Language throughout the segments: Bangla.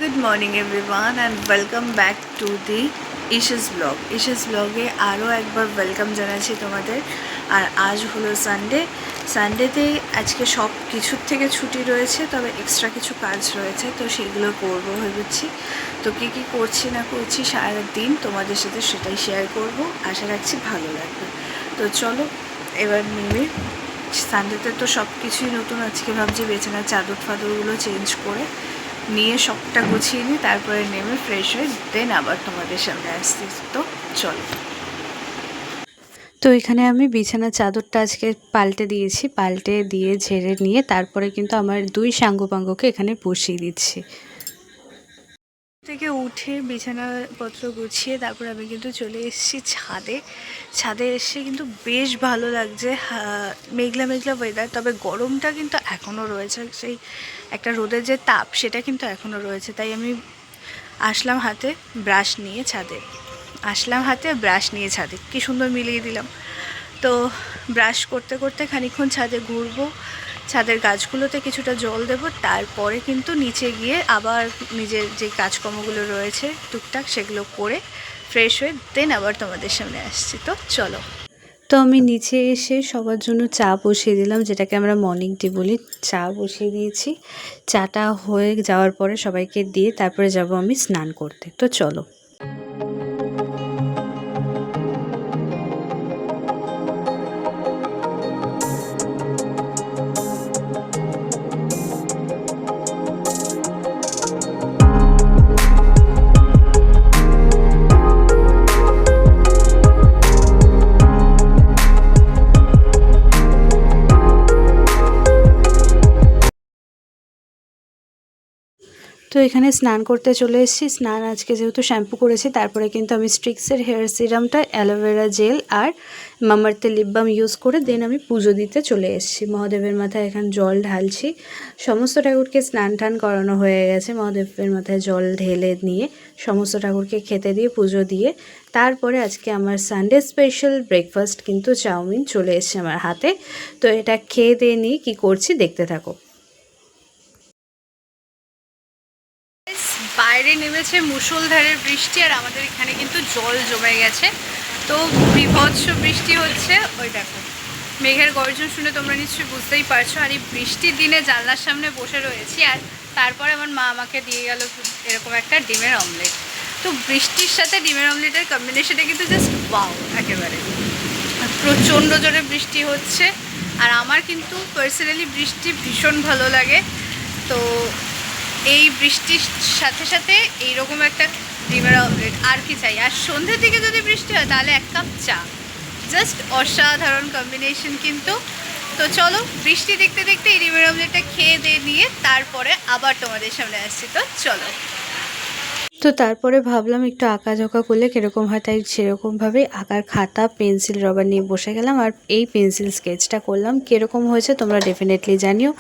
Good morning everyone and welcome back to the Isha's blog. Isha's ব্লগে আরও একবার ওয়েলকাম জানাচ্ছি তোমাদের। আর আজ হলো সানডেতে আজকে সব কিছুর থেকে ছুটি রয়েছে, তবে এক্সট্রা কিছু কাজ রয়েছে, তো সেগুলো করবো ভেবেছি। তো কী কী করছি না করছি সারাদিন তোমাদের সাথে সেটাই শেয়ার করব, আশা রাখছি ভালো লাগবে। তো চলো এবার নেমে, সানডেতে তো সব কিছুই নতুন, আজকে ভাবছি বিছানার চাদর ফাদরগুলো চেঞ্জ করে নিয়ে সবটা গুছিয়ে নিই, তারপরে নেমে ফ্রেশ হয়ে দেন আবার তোমাদের সামনে আসছি। তো চলো। তো এখানে আমি বিছানার চাদরটা আজকে পাল্টে দিয়েছি, পাল্টে দিয়ে ঝেড়ে নিয়ে তারপরে কিন্তু আমার দুই সাঙ্গপাঙ্গকে এখানে বসিয়ে দিচ্ছি। থেকে উঠে বিছানাপত্র গুছিয়ে তারপর আমি কিন্তু চলে এসেছি ছাদে এসে কিন্তু বেশ ভালো লাগছে। মেঘলা মেঘলা ওয়েদার, তবে গরমটা কিন্তু এখনও রয়েছে, সেই একটা রোদের যে তাপ সেটা কিন্তু এখনও রয়েছে। তাই আমি হাতে ব্রাশ নিয়ে ছাদে কী সুন্দর মিলিয়ে দিলাম। তো ব্রাশ করতে করতে খানিকক্ষণ ছাদে ঘুরবো, ছাদের গাছগুলোতে কিছুটা জল দেব, তারপরে কিন্তু নিচে গিয়ে আবার নিজের যে কাজকর্মগুলো রয়েছে টুকটাক সেগুলো করে ফ্রেশ হয়ে দেন আবার তোমাদের সামনে আসছি। তো চলো। তো আমি নিচে এসে সবার জন্য চা বসিয়ে দিলাম, যেটাকে আমরা মর্নিং টি বলি। চা বসিয়ে দিয়েছি, চাটা হয়ে যাওয়ার পরে সবাইকে দিয়ে তারপরে যাব আমি স্নান করতে। তো চলো। তো এখানে স্নান করতে চলে এসেছি। স্নান আজকে যেহেতু শ্যাম্পু করেছি, তারপরে কিন্তু আমি স্ট্রিক্সের হেয়ার সিরামটা, অ্যালোভেরা জেল আর মামাআর্থের লিপ বাম ইউজ করে দেন আমি পুজো দিতে চলে এসেছি। মহাদেবের মাথায় এখন জল ঢালছি। সমস্ত ঠাকুরকে স্নান টান করানো হয়ে গেছে, মহাদেবের মাথায় জল ঢেলে নিয়ে সমস্ত ঠাকুরকে খেতে দিয়ে পুজো দিয়ে তারপরে আজকে আমার সানডে স্পেশাল ব্রেকফাস্ট কিন্তু চাউমিন চলে এসেছে আমার হাতে। তো এটা খেয়ে দিয়ে নিয়ে কী করছি দেখতে থাকো। বাইরে নেমেছে মুষলধারে বৃষ্টি, আর আমাদের এখানে কিন্তু জল জমে গেছে। তো বিভৎস বৃষ্টি হচ্ছে, ওই দেখো মেঘের গর্জন শুনে তোমরা নিশ্চয়ই বুঝতেই পারছো। আর এই বৃষ্টির দিনে জানলার সামনে বসে রয়েছি, আর তারপরে আমার মা আমাকে দিয়ে গেল এরকম একটা ডিমের অমলেট। তো বৃষ্টির সাথে ডিমের অমলেটের কম্বিনেশনটা কিন্তু জাস্ট ওয়াও একেবারে। প্রচণ্ড জোরে বৃষ্টি হচ্ছে, আর আমার কিন্তু পার্সোনালি বৃষ্টি ভীষণ ভালো লাগে। তো এই বৃষ্টির সাথে সাথে এইরকম একটা ডিমের অমলেট আর কি চাই। আর সন্ধ্যের দিকে যদি বৃষ্টি হয় তাহলে এক কাপ চা, জাস্ট অসাধারণ কম্বিনেশন কিন্তু। তো চলো বৃষ্টি দেখতে দেখতে এই ডিমের অমলেটটা খেয়ে দিয়ে নিয়ে তারপরে আবার তোমাদের সামনে আসছি। তো চলো। তো তারপরে ভাবলাম একটু আঁকাঝোঁকা করলে কীরকম হয়, তাই সেরকমভাবে আঁকার খাতা পেন্সিল রবার নিয়ে বসে গেলাম আর এই পেন্সিল স্কেচটা করলাম। কীরকম হয়েছে তোমরা ডেফিনেটলি জানিও।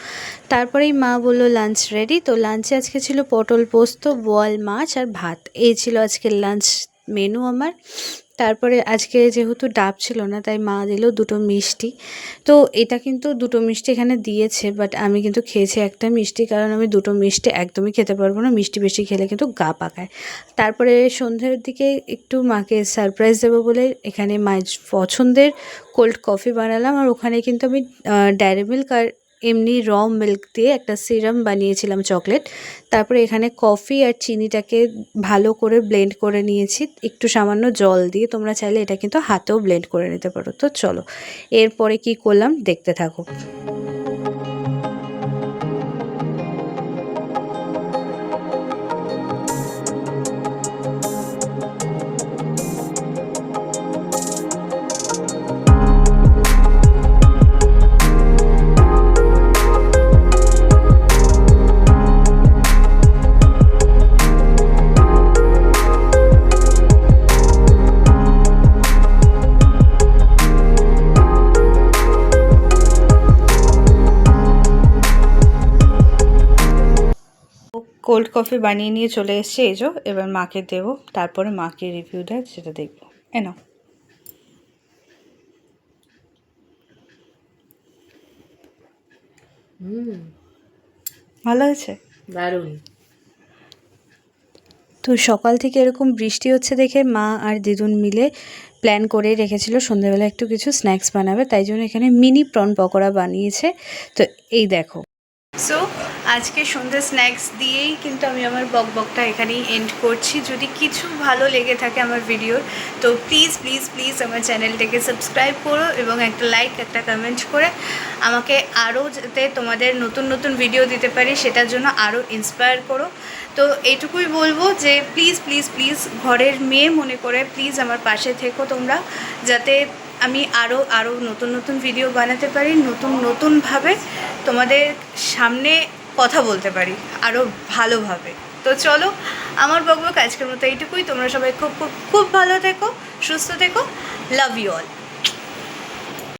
তারপরেই মা বললো লাঞ্চ রেডি। তো লাঞ্চে আজকে ছিল পটল পোস্ত, বোয়াল মাছ আর ভাত, এই ছিল আজকের লাঞ্চ মেনু আমার। তারপরে আজকে যেহেতু ডাব ছিল না, তাই মা দিল দুটো মিষ্টি। তো এটা কিন্তু দুটো মিষ্টি এখানে দিয়েছে, বাট আমি কিন্তু খেয়েছি একটা মিষ্টি, কারণ আমি দুটো মিষ্টি একদমই খেতে পারবো না, মিষ্টি বেশি খেলে কিন্তু গা পাকায়। তারপরে সন্ধ্যের দিকে একটু মাকে সারপ্রাইজ দেবো বলে এখানে মায়ের পছন্দের কোল্ড কফি বানালাম, আর ওখানে কিন্তু আমি ডেয়ারি মিল্ক আর এমনি র মিল্ক দিয়ে একটা সিরাম বানিয়েছিলাম চকলেট। তারপরে এখানে কফি আর চিনিটাকে ভালো করে ব্লেন্ড করে নিয়েছি একটু সামান্য জল দিয়ে। তোমরা চাইলে এটা কিন্তু হাতেও ব্লেন্ড করে নিতে পারো। তো চলো এরপরে কি করলাম দেখতে থাকো। কোল্ড কফি বানিয়ে নিয়ে চলে এসেছি, এই যে এবার মাকে দেবো, তারপরে মাকে রিভিউ দেয় সেটা দেখবো। এনো ভালো হয়েছে, দারুণ। তো সকাল থেকে এরকম বৃষ্টি হচ্ছে দেখে মা আর দিদুন মিলে প্ল্যান করে রেখেছিল সন্ধ্যাবেলা একটু কিছু স্ন্যাক্স বানাবে, তাই জন্য এখানে মিনি প্রন পকোড়া বানিয়েছে। তো এই দেখো। সো আজকে সন্ধ্যে স্ন্যাক্স দিয়েই কিন্তু আমি আমার বকবকটা এখানেই এন্ড করছি। যদি কিছু ভালো লেগে থাকে আমার ভিডিওর, তো প্লিজ প্লিজ প্লিজ আমার চ্যানেলটাকে সাবস্ক্রাইব করো এবং একটা লাইক একটা কমেন্ট করে আমাকে আরও যাতে তোমাদের নতুন নতুন ভিডিও দিতে পারি সেটার জন্য আরও ইন্সপায়ার করো। তো এইটুকুই বলবো যে প্লিজ প্লিজ প্লিজ ঘরের মেয়ে মনে করে প্লিজ আমার পাশে থেকো তোমরা, যাতে আমি আরও নতুন নতুন ভিডিও বানাতে পারি, নতুনভাবে তোমাদের সামনে কথা বলতে পারি আরও ভালোভাবে। তো চলো, আমার বকবক আজকের মতো এইটুকুই। তোমরা সবাই খুব খুব খুব ভালো থেকো, সুস্থ থেকো। Love you all.